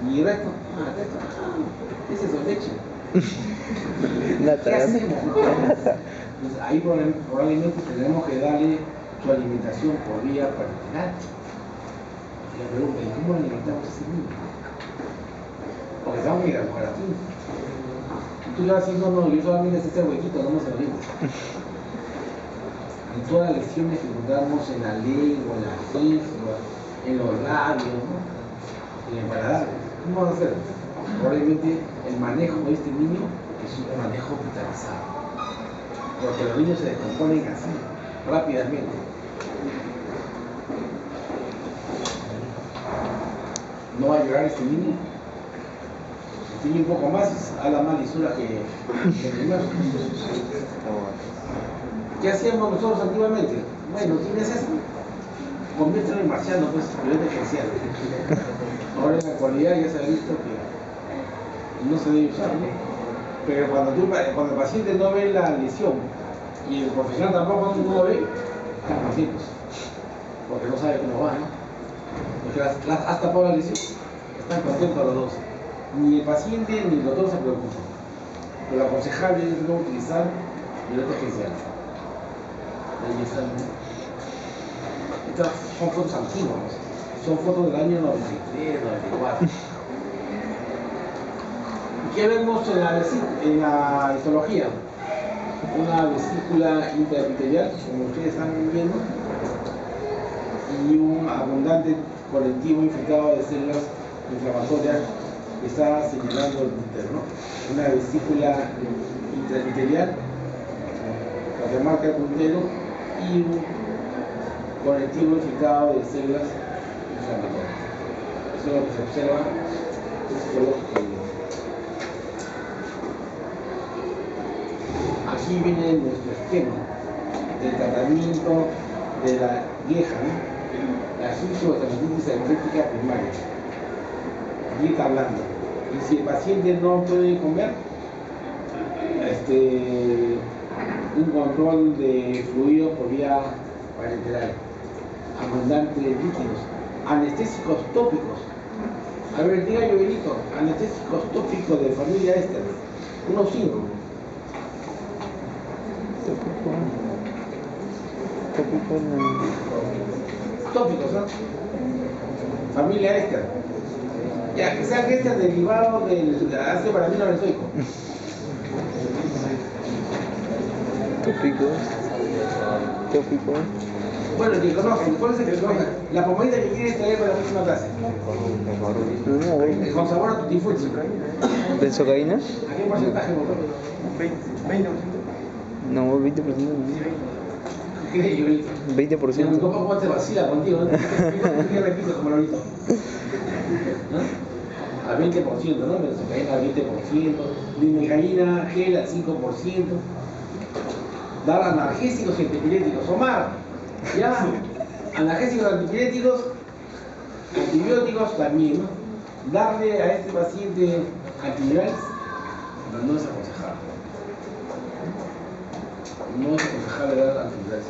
Y el resto, ¿qué es eso? Leche. ¿Qué hacemos? Pues ahí probablemente tenemos que darle su alimentación por vía parenteral. Y la pregunta, ¿y cómo alimentamos a ese niño? Porque estamos en el jardín. Y tú le vas diciendo, no, yo solamente es este huequito, no me se lo digo. En todas las lesiones que encontramos en la lengua, en la lengua, en los labios, ¿no? En el paladar, ¿cómo vamos a hacer? Probablemente el manejo de este niño es un manejo hospitalizado. Porque los niños se descomponen así, rápidamente. No va a llorar este niño. Si tiene un poco más, habla más lisura que primero. ¿Qué hacíamos nosotros antiguamente? Bueno, ¿tienes eso? Conviértelo en marciano, pues, violeta esencial. Ahora en la actualidad ya se ha visto que no se debe usar, ¿no? Pero cuando el paciente no ve la lesión y el profesional tampoco no lo ve, están contentos, porque no sabe cómo va, ¿no? Porque has tapado la lesión, están contentos los dos. Ni el paciente ni el doctor se preocupan. Pero lo aconsejable es no utilizar violeta esencial. Ahí están. Estas son fotos antiguas, son fotos del año 93, 94. ¿Qué vemos en la histología? Una vesícula intraepitelial, como ustedes están viendo, y un abundante colectivo infectado de células inflamatorias que está señalando el Twitter, ¿no? Una vesícula intraepitelial, la que marca el puntero, y un colectivo infectado de células inflamatorias. Eso es lo que se observa histológicamente. Aquí viene nuestro esquema del tratamiento de la vieja, ¿no? La gingivotransmititis encefálica primaria. Dieta blanda. Y si el paciente no puede comer, un control de fluidos por vía parenteral, abundante de líquidos, anestésicos tópicos. A ver, diga yo, Benito, anestésicos tópicos de familia esta, unos 5. Tópicos, ¿no? Familia Éster. Ya, que sean Éster derivados del ácido paramino benzoico. Tópicos. Bueno, que conocen, ¿cuál es el que conocen? La pomadita que quieres traer para la próxima clase. Con sabor a tutti frutti. ¿Benzocaína? ¿A qué porcentaje, doctor? 20%. No, 20%. ¿Qué crees, Yurito? 20%. ¿Cómo te vacila contigo? ¿No? ¿Qué repito como Lorito? ¿No? Al 20%, ¿no? Benzocaína al 20%, limecaína gel al 5%. Dar analgésicos y antipiréticos. Omar, ya, analgésicos, antipiréticos, antibióticos también, ¿no? Darle a este paciente antivirales no es aconsejable. No es aconsejable dar antivirales a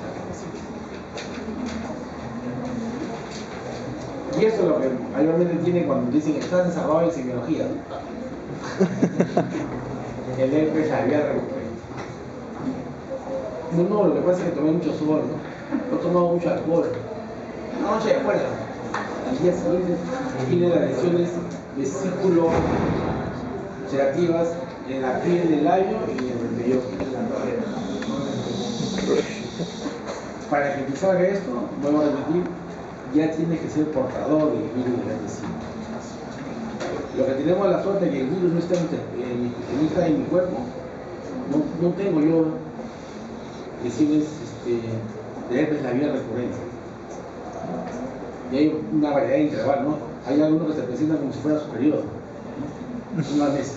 este paciente. Y eso es lo que mayormente tiene cuando dicen que estás desarrollado en semiología, ¿no? El herpes labial recurrente. No, lo que pasa es que tomé mucho sol, ¿no? No he tomado mucho alcohol. Una noche de acuerdo. Al día siguiente tiene las lesiones vesículo-ulcerativas en la piel del labio y en el pembejeo. Para que te salga esto, vuelvo a repetir, ya tienes que ser portador del virus de herpes simple. Lo que tenemos la suerte de que el virus no está en mi cuerpo, no tengo yo lesiones de herpes labial recurrente. Y hay una variedad de intervalos, ¿no? Hay algunos que se presentan como si fuera su periodo, una vez.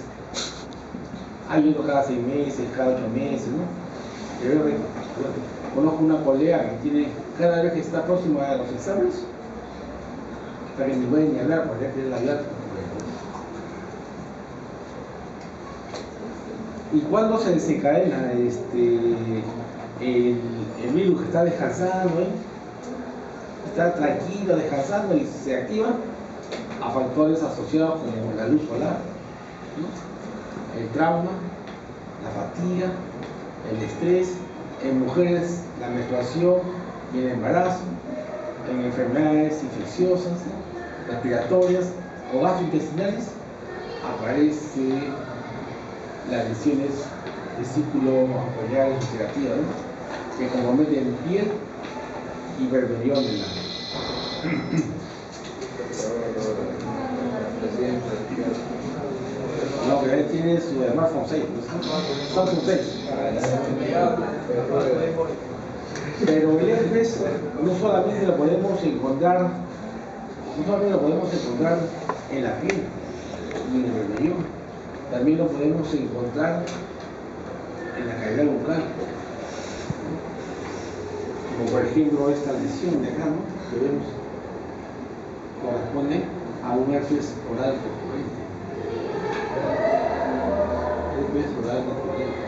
Hay otros cada 6 meses, cada 8 meses, ¿no? Pero yo conozco una colega que tiene, cada vez que está próximo a los exámenes, hasta que ni puede ni hablar por herpes labial. ¿Y cuándo se desencadena el virus que está descansando, está tranquilo, descansando y se activa a factores asociados con la luz solar, ¿no? El trauma, la fatiga, el estrés, en mujeres la menstruación y el embarazo, en enfermedades infecciosas, ¿no? Respiratorias o gastrointestinales, aparece las lesiones vesículo-apoyales ulcerativas, ¿no? Que comprometen piel y bermellón del labio. No, que él tiene su además son 6, son 6. Pero el herpes no solamente lo podemos encontrar, en la piel ni en el bermellón, también lo podemos encontrar en la cavidad bucal. Como por ejemplo esta lesión de acá, ¿no? Que vemos corresponde a un herpes oral recurrente. Herpes oral recurrente.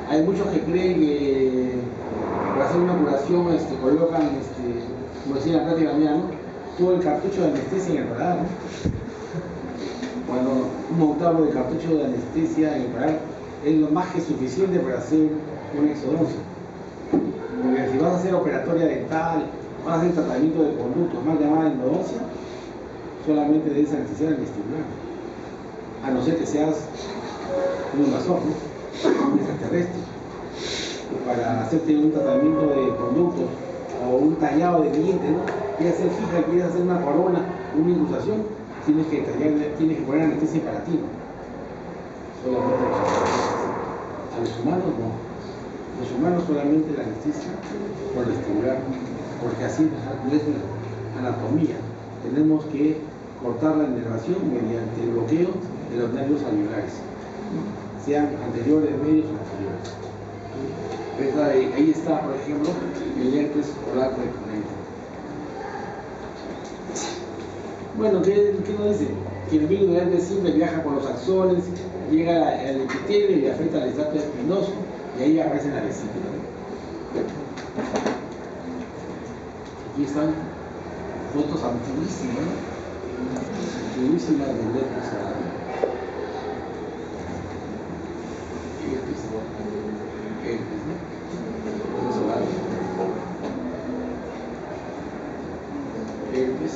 Hay muchos que creen que para hacer una curación colocan, como decía en la práctica mía, ¿no? Todo el cartucho de anestesia en el paladar, ¿no? Cuando un octavo de cartucho de anestesia en el paladar es lo más que suficiente para hacer una exodoncia. Porque si vas a hacer operatoria dental, vas a hacer tratamiento de conductos, más llamada endodoncia, solamente debes anestesiar el vestibular. A no ser que seas un invasor, ¿no? Un extraterrestre. Para hacerte un tratamiento de conductos o un tallado de dientes, ¿no? Quieres hacer fija, quieres hacer una corona, una incrustación, tienes que poner anestesia para ti, ¿no? Solamente a los humanos no. Los humanos solamente la anestesia por vestibular, porque así es la anatomía. Tenemos que cortar la inervación mediante el bloqueo de los nervios alveolares, sean anteriores, medios o posteriores. Ahí está, por ejemplo, el herpes oral recurrente. Bueno, ¿qué nos dice? Que el virus de herpes simple viaja por los axones, llega al epitelio y afecta al estrato espinoso, y ahí aparece la vesícula. Aquí están fotos antiguísimas, ¿no? Antiguísimas del herpes oral. Herpes, ¿no? Herpes oral. Herpes.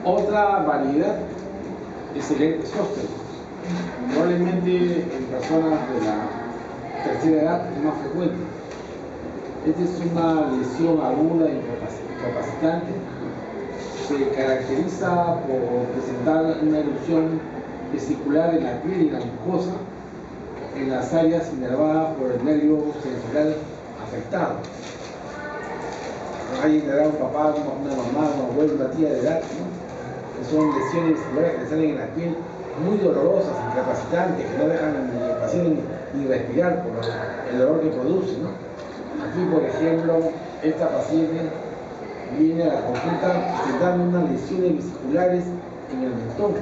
Otra variedad es el herpes zóster. Probablemente en personas de la tercera edad es más frecuente. Esta es una lesión aguda e incapacitante. Se caracteriza por presentar una erupción vesicular en la piel y la mucosa en las áreas inervadas por el nervio sensorial afectado. Hay que un papá, una mamá, un abuelo, una tía de edad, ¿no? Que son lesiones que salen en la piel muy dolorosas, incapacitantes, que no dejan al paciente ni respirar por el dolor que produce, ¿no? Aquí, por ejemplo, esta paciente viene a la consulta presentando unas lesiones vesiculares en el mentón y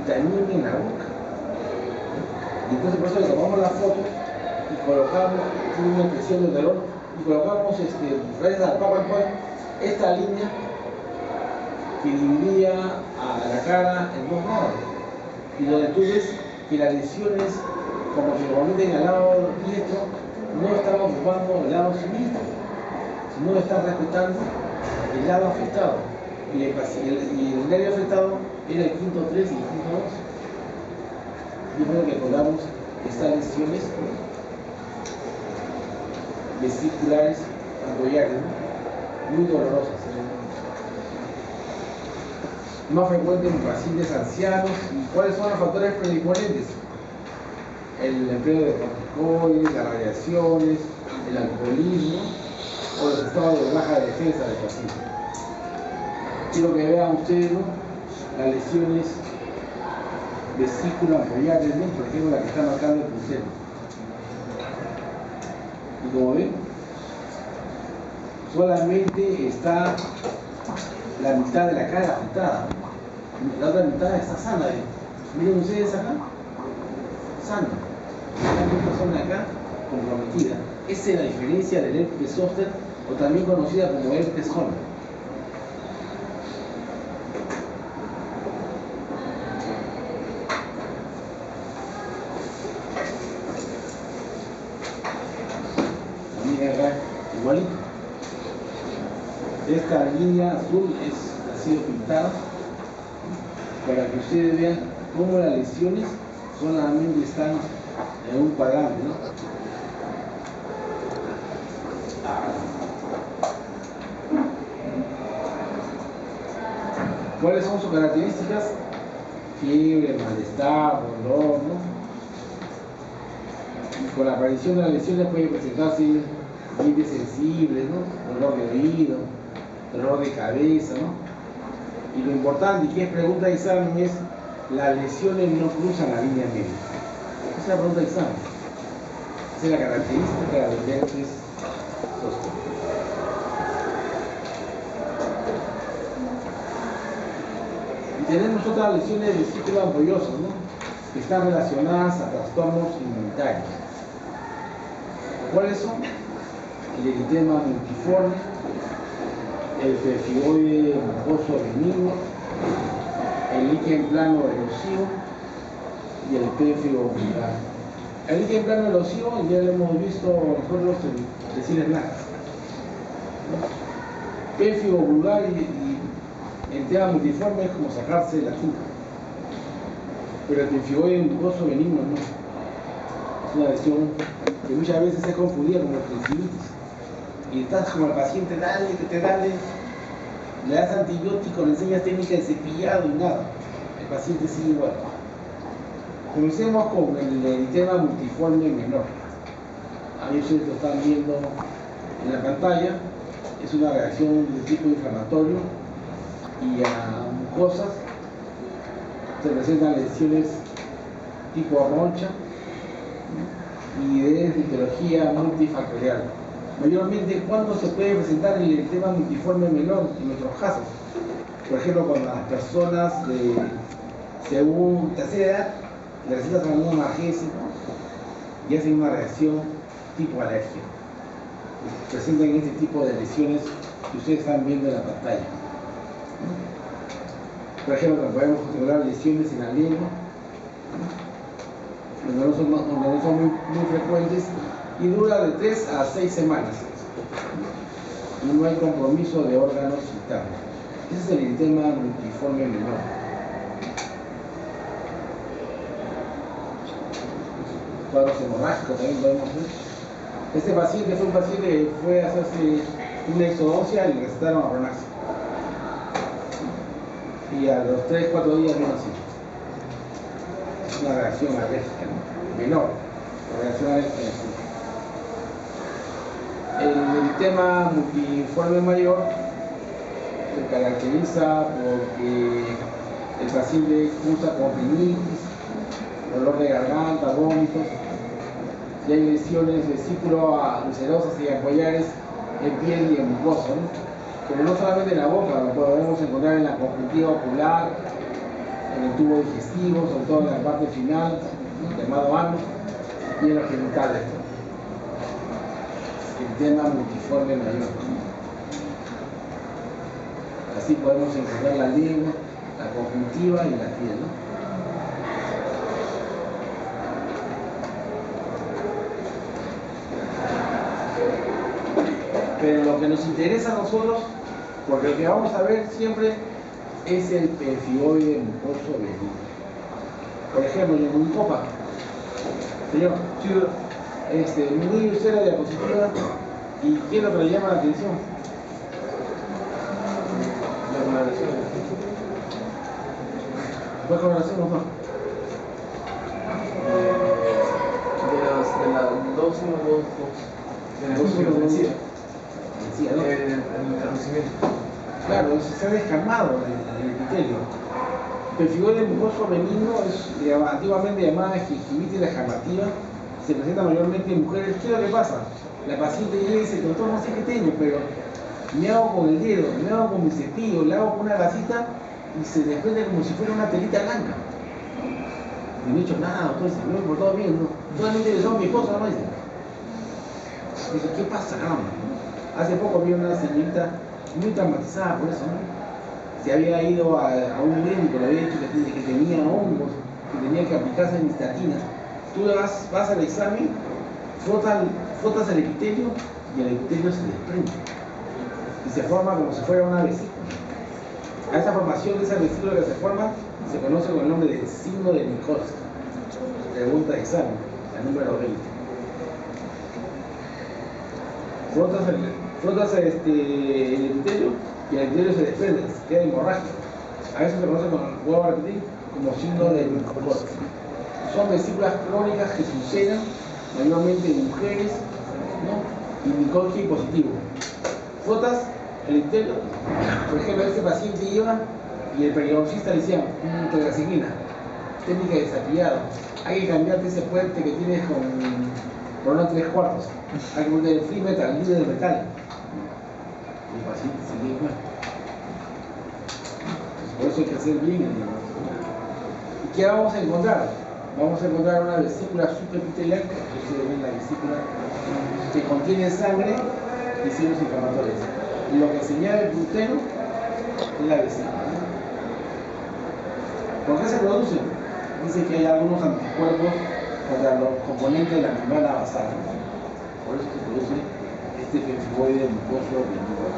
también en la boca. Y entonces por eso le tomamos la foto y colocamos, tiene una impresión del dolor, y colocamos, gracias al PowerPoint, esta línea que dividía a la cara en dos lados. Y donde tú ves que las lesiones, como se cometen al lado diestro, no están ocupando el lado siniestro, sino están respetando el lado afectado. Y el nervio afectado era el quinto 3 y el quinto 2. Yo creo que acordamos estas lesiones vesiculares ampollares, ¿no? Muy dolorosas. Más frecuente en pacientes ancianos. ¿Y cuáles son los factores predisponentes? El empleo de corticoides, las radiaciones, el alcoholismo o los estados de baja defensa del paciente. Quiero que vean ustedes, ¿no?, las lesiones vesículo-ampollares, ¿no?, por ejemplo la que está marcando el puntero. Y como ven, solamente está la mitad de la cara afectada, la otra mitad está sana. Miren ustedes acá, sana. Esta zona de acá comprometida. Esa es la diferencia del herpes zóster, o también conocida como herpes zona. También acá igualito. Esta línea azul ha sido pintada para que ustedes vean cómo las lesiones solamente están en un cuadrante, ¿no? ¿Cuáles son sus características? Fiebre, malestar, dolor, ¿no? Y con la aparición de las lesiones puede presentarse dientes sensibles, ¿no?, dolor de oído, dolor de cabeza, ¿no? Y lo importante, y que es pregunta de examen, es: las lesiones no cruzan la línea media. Esa es la pregunta de examen. Esa es la característica del herpes zóster. Y tenemos otras lesiones vesículo-ampollosas, ¿no?, que están relacionadas a trastornos inmunitarios. ¿Cuáles son? El eritema multiforme, el pemphigoide mucoso benigno, el líquen plano erosivo y el pérfido vulgar. El líquen plano erosivo ya lo hemos visto nosotros en lesiones blancas. Pérfido vulgar y el tema multiforme es como sacarse la tinta. Pero el pemphigoide mucoso benigno no. Es una lesión que muchas veces es confundida con la tonsillitis. Y estás como el paciente, dale, que te dale, le das antibiótico, le enseñas técnica de cepillado y nada. El paciente sigue igual. Comencemos con el eritema multiforme menor. Ahí ustedes lo están viendo en la pantalla. Es una reacción de tipo inflamatorio y a mucosas se presentan lesiones tipo roncha y de etiología multifactorial. Mayormente, ¿cuándo se puede presentar el eritema multiforme menor en nuestros casos? Por ejemplo, cuando las personas según tercera edad le recetas algún analgésico y hacen una reacción tipo alergia. Presentan este tipo de lesiones que ustedes están viendo en la pantalla. Por ejemplo, podemos considerar lesiones en la lengua, donde no son muy frecuentes, y dura de 3 a 6 semanas. Y no hay compromiso de órganos internos. Ese es el eritema multiforme menor. Cuadros hemorrágicos también podemos ver. Este paciente fue un paciente que fue a hacerse una exodoncia y le recetaron Apronax. Y a los 3-4 días vino así. Es una reacción alérgica, ¿no?, menor. La reacción alérgica. El tema multiforme mayor se caracteriza porque el paciente cursa con rinitis, dolor de garganta, vómitos, y hay lesiones vesículo-ulcerosas y ampollares en piel y en mucosa, ¿no? Pero no solamente en la boca, lo podemos encontrar en la conjuntiva ocular, en el tubo digestivo, sobre todo en la parte final, ¿no? Llamado ano, y en los genitales, ¿no? El tema multiforme mayor, ¿no? Así podemos encontrar la lengua, la conjuntiva y la piel, ¿no? Pero lo que nos interesa a nosotros, porque lo que vamos a ver siempre es el pemphigoide mucoso benigno. Por ejemplo, en mi copa, señor, mire usted la diapositiva y ¿qué es lo que le llama la atención? La coloración. ¿Cuál coloración nos va? De la 212. De la 212. ¿no? El conocimiento. Claro, se ha descamado el epitelio. El pemphigoide mucoso benigno es antiguamente llamada gingivitis descamativa. Se presenta mayormente en mujeres. ¿Qué es lo que pasa? La paciente llega y dice, doctor, no sé qué tengo, pero me hago con el dedo, me hago con mi cepillo, le hago con una gasita y se desprende como si fuera una telita blanca. Y no he hecho nada, doctor, se me he portado bien, ¿no? Solamente le son mi esposa, ¿no? Dice, ¿qué pasa, caramba? Hace poco vi una señorita muy traumatizada por eso, ¿no? Se había ido a un médico, le había dicho que tenía hongos, que tenía que aplicarse estatina. Tú vas al examen, frotas el epitelio y el epitelio se desprende. Y se forma como si fuera una vesícula. A esa formación de esa vesícula que se forma se conoce con el nombre de signo de Nikolsky. Pregunta de examen, la número 20. Frotas el epitelio y el epitelio se desprende, queda hemorrágico. A eso se conoce, vuelvo a repetir, como signo de Nikolsky. Son vesículas crónicas que suceden mayormente en mujeres, ¿no? Y Nikolsky positivo. Frotas el epitelio, por ejemplo, este paciente iba y el periodoncista le decía, tetracyclina, técnica de cepillado. Hay que cambiarte ese puente que tienes por una 3/4. Hay que poner el free metal, el líder de metal. Y el paciente sigue igual. Por eso hay que hacer bien. ¿Y qué vamos a encontrar? Vamos a encontrar una vesícula supraepitelial, ustedes ven la vesícula, que contiene sangre y signos inflamatorios. Lo que señala el gluteno es la vesícula. ¿Por qué se produce? Dice que hay algunos anticuerpos contra los componentes de la membrana basal. Por eso se produce este pemphigoide mucoso benigno.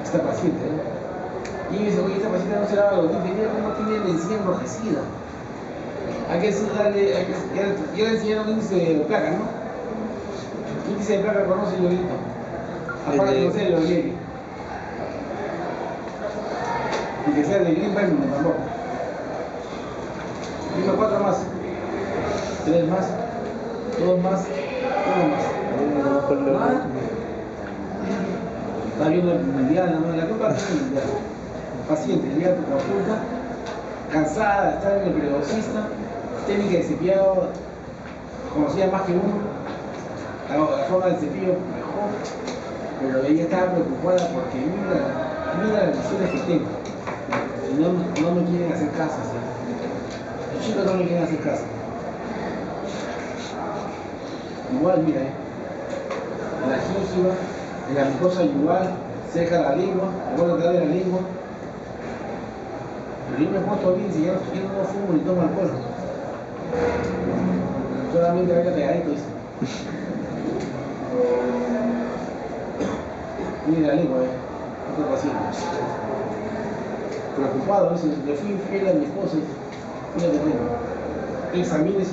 Esta paciente, ¿no? Y dice, oye, esta paciente no se lava los dientes, mira cómo tiene la encía enrojecida. Hay que ya le enseñaron índice de placa, ¿no? Índice de placa conoce el lobito. Aparte de conocer el olieri. Y que sea de Greenberg, no tampoco. Dime 4 más. 3 más. 2 más. 1 más. ¿Nada? Está viendo el mundial, ¿no? La copa es el mundial. Paciente, llega a tu consulta, cansada de estar en el periodoncista, técnica de cepillado conocida más que uno, la forma del cepillo mejor, pero ella estaba preocupada porque mira las lesiones que tengo y no me quieren hacer caso, ¿sí? Los chicos no me quieren hacer caso. Igual, mira, en la gingiva, en la mucosa yugal, cerca de la lengua, luego atrás de la lengua. Pero yo me he puesto bien si yo no fumo ni tomo alcohol. Solamente vaya pegadito, dice. Mire la lengua, otro paciente. Preocupado, dice, le fui infiel a mi esposa. Mira que tengo. Examines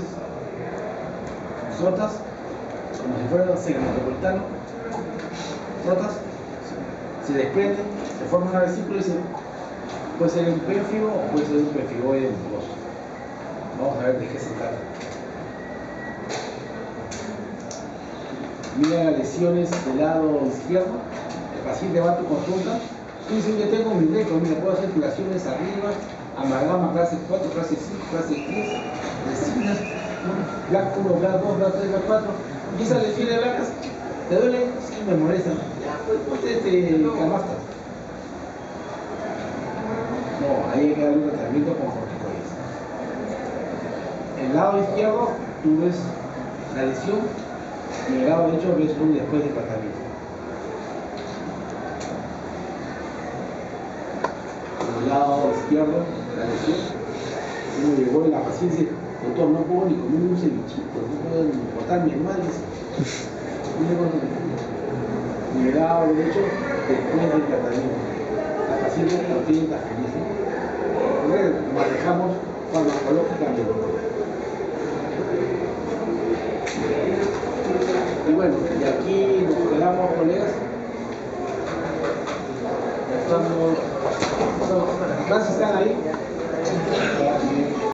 frotas, como si fuera segmento frotas, se desprende, se forma una vesícula y puede ser un pérfido o puede ser un pemphigoide mucoso. Vamos a ver de qué se trata. Mira las lesiones del lado izquierdo. El paciente va a tu consulta. Tú dices, yo tengo mi récord, mira, puedo hacer curaciones arriba, amalgama clase 4, clase 5, clase 10, resinas, black 1, black 2, black 3, black 4. ¿Y esas lesiones blancas te duelen? Sí, me molestan. Ya, pues ponte camasta. No, ahí hay que darle un tratamiento con corticoides. el lado izquierdo tú ves la lesión y en el lado derecho ves un después del tratamiento. En el lado izquierdo, la lesión, uno llegó y la paciente dice, doctor, no puedo ni comer un cevichito, no puedo ni cortar mi animal. En el lado derecho, después del tratamiento. La paciente lo tiene tan feliz. Entonces, manejamos farmacológicamente. Y bueno, y aquí nos quedamos, colegas. ¿Están ahí?